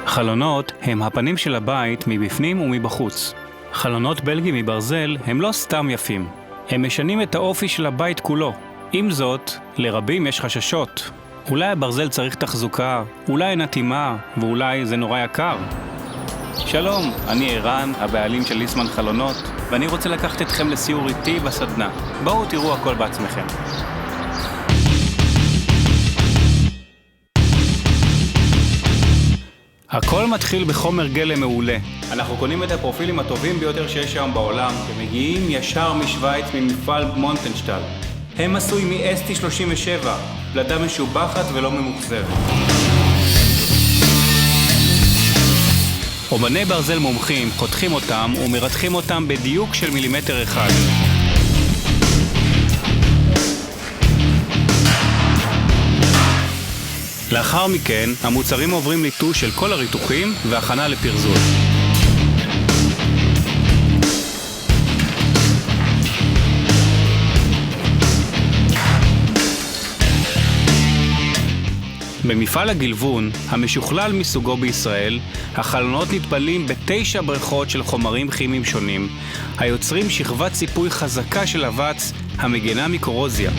חלונות הם הפנים של הבית מבפנים ומבחוץ. חלונות בלגי מברזל הם לא סתם יפים. הם משנים את האופי של הבית כולו. עם זאת, לרבים יש חששות. אולי הברזל צריך תחזוקה, אולי אין התאמה, ואולי זה נורא יקר. שלום, אני ערן, הבעלים של ליסמן חלונות, ואני רוצה לקחת אתכם לסיור איתי בסדנה. בואו תראו הכל בעצמכם. הכל מתחיל בחומר גלם מעולה. אנחנו קונים את הפרופילים הטובים ביותר שיש היום בעולם, ומגיעים ישר משוויץ ממפעל מונטנשטל. הם עשוי מ-ST37, פלדה משובחת ולא ממוחזרת. אומני ברזל מומחים חותכים אותם ומרתחים אותם בדיוק של מילימטר אחד. לאחר מכן, המוצרים עוברים ליטוש של כל הריתוחים והכנה לפרזול. במפעל הגלבון, המשוכלל מסוגו בישראל, החלונות נטבלים ב9 בריכות של חומרים כימיים שונים, היוצרים שכבת ציפוי חזקה של אבץ המגנה מקורוזיה.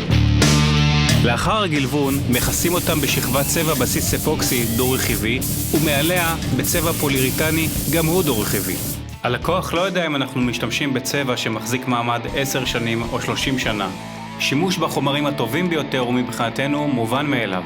לאחר הגלבון, מכסים אותם בשכבת צבע בסיס אפוקסי דו-רכיבי, ומעליה בצבע פוליריטני גם הוא דו-רכיבי. הלקוח לא יודע אם אנחנו משתמשים בצבע שמחזיק מעמד 10 שנים או 30 שנה. שימוש בחומרים הטובים ביותר ומבחינתנו מובן מאליו.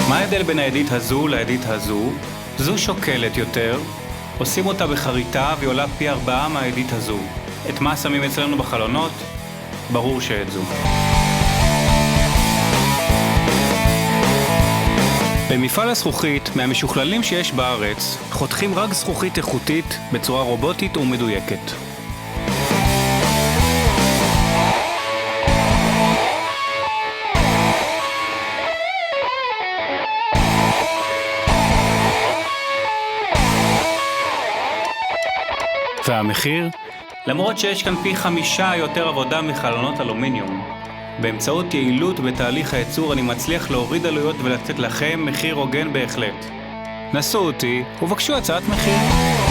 מה ההבדל בין הידית הזו לידית הזו? זו שוקלת יותר, עושים אותה בחריטה והיא עולה פי 4 מהידית הזו. את מה שמים אצלנו בחלונות? ברור שאת זו. במפעל הזכוכית, מהמשוכללים שיש בארץ, חותכים רק זכוכית איכותית בצורה רובוטית ומדויקת. והמחיר? למרות שיש כאן פי 5 יותר עבודה מחלונות אלומיניום. באמצעות יעילות בתהליך הייצור אני מצליח להוריד עלויות ולתת לכם מחיר הוגן בהחלט. נסו אותי ובקשו הצעת מחיר.